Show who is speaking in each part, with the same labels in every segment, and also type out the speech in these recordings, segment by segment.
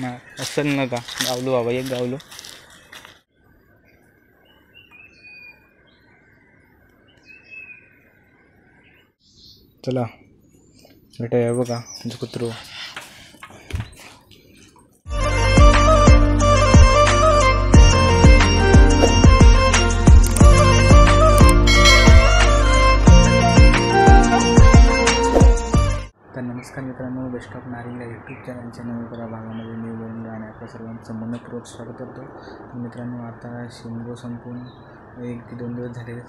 Speaker 1: असल नका गावलो बाबा, एक गावलो. चला भेटूया बघा कुत्रो. तर नमस्कार मित्रांनो, बेस्ट ऑफ नारिंग या यूट्यूब चॅनलच्या नवीन भागामध्ये मी बोलून आणि आपल्या सर्वांचं मनपूर्वक स्वागत करतो. तर मित्रांनो, आता शिमगो संपून 1 ते 2 दिवस झाले.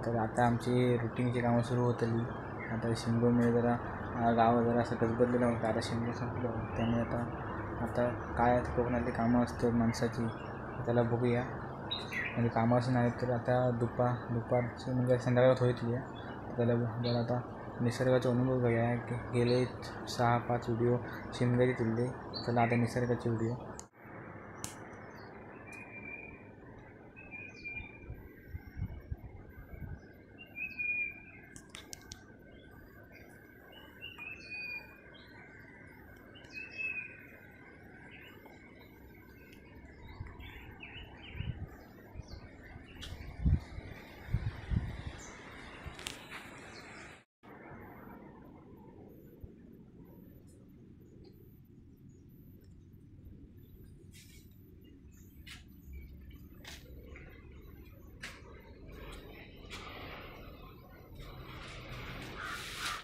Speaker 1: तर आता आमची रुटीनची कामं सुरू होतली. आता शिमगोमुळे जरा गाव जरा असं गजबजलेलं होतं. आता शिमगो संपलं, त्यामुळे आता काय कोकणातली कामं असतात माणसाची, त्याला बघूया. म्हणजे कामं असं नाही तर आता दुपारची म्हणजे संध्याकाळात होईल. त्याला जरा आता निसर्गाचा अनुभव घ्या. गेले 6-5 व्हिडिओ शिमग्याचे तुलले. चला आता निसर्गाचे व्हिडिओ.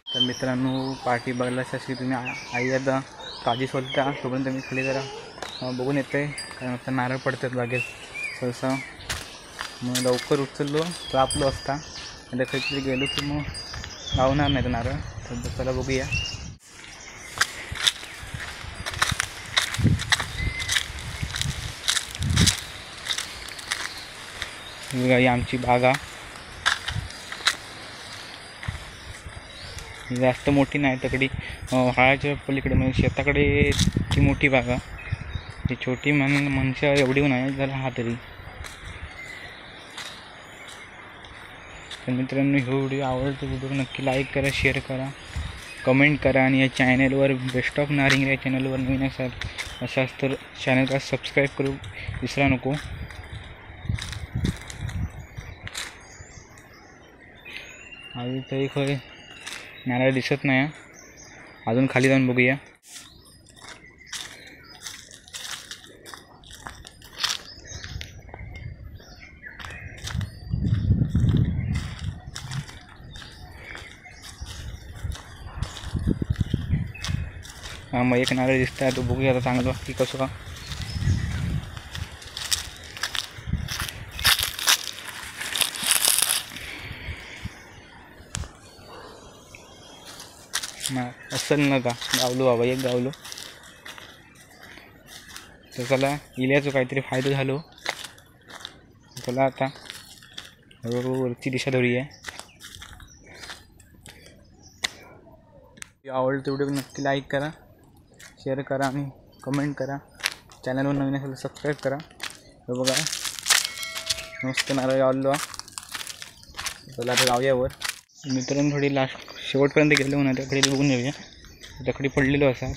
Speaker 1: तर मित्रांनो, पार्टी बघायला अशी तुम्ही आई आता काळजी सोडता तोपर्यंत मी खाली जरा बघून येते. कारण आता नारळ पडतात बागेत सहसा. मग लवकर उचललो तर आपलं असता, आता काहीतरी गेलो की मग लावणार नाही तर नारळ. तर चला बघूया. ही आमची बागा जास्त मोठी नाही, तकडी हाळाच्या पलीकडे म्हणजे शेताकडे ती मोठी बागा. ती छोटी माणसं एवढी नाही झाला हा तरी. तर मित्रांनो, हा व्हिडिओ आवडतो व्हिडिओ नक्की लाईक करा, शेअर करा, कमेंट करा. आणि या चॅनलवर बेस्ट ऑफ नारिंग या चॅनलवर नवीन असाच तर चॅनलला सबस्क्राईब करू विसरा नको. अजून तरी खरं नारळ दिसत नाही. अजून खाली जाऊन बघूया. मग एक नारळ दिसत आहे, तो बघूया आता चांगलं की कसं का. असल नका गावलो बाबा, एक गावलो. तर चला इल्याचं काहीतरी फायदा झालो. चला आता वरची दिशा धरूया. आवडतं व्हिडिओ नक्की लाईक करा, शेअर करा आणि कमेंट करा. चॅनलवर नवीन असेल सबस्क्राईब करा. हे बघा मस्त नारळ आवडलो. चला आता जाऊयावर. मित्रांनो, थोडी लास्ट शेवटपर्यंत गेलो म्हणा, त्याकडे बघून येऊया. त्याकडे पडलेलो असा.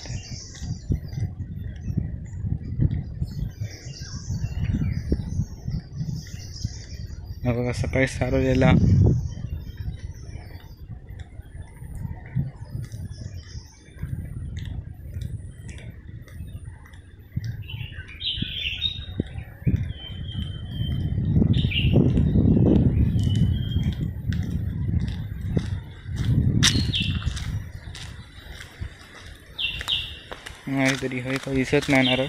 Speaker 1: बघा सकाळी सारवलेला. नाही तरी हे काही दिसत नाही नारळ.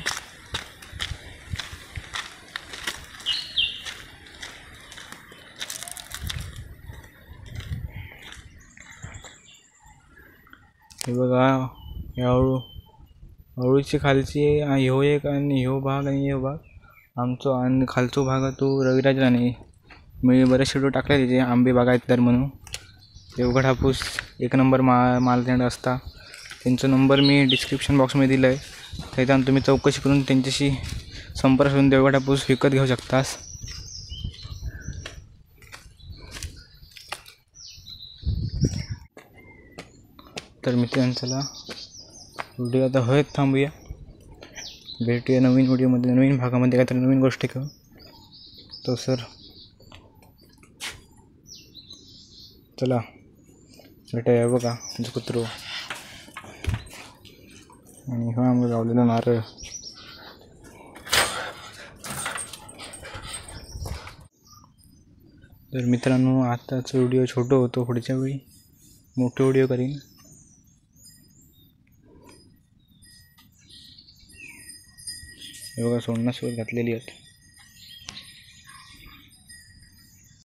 Speaker 1: हे बघा अळूची खालची ह्यो एक आणि ह्यो भाग आणि ह्यो भाग आमचो, आणि खालचो भाग तो रविराज राणे. मी बरेचसे व्हिडिओ टाकले त्याचे आंबे बागायतदार म्हणून. देवगड हापूस 1 नंबर माल त्यांना असता. त्यांचा नंबर मी डिस्क्रिप्शन बॉक्समध्ये दिला आहे. त्याच्यानं तुम्ही चौकशी करून त्यांच्याशी संपर्क करून देवगड हापूस विकत घेऊ शकतास. तर मित्रांनो, चला व्हिडिओ आता होत थांबूया. भेटूया नवीन व्हिडिओमध्ये, नवीन भागामध्ये काहीतरी नवीन गोष्टी घेऊ. तो सर चला भेटूया. बघा कुत्रो आणि हा आम्ही लावलेला नारळ. तर मित्रांनो आताचा व्हिडिओ छोटा होतो, पुढच्या वेळी मोठे व्हिडिओ करीन. हे बघा सोडण्यासोबत घातलेली आहेत.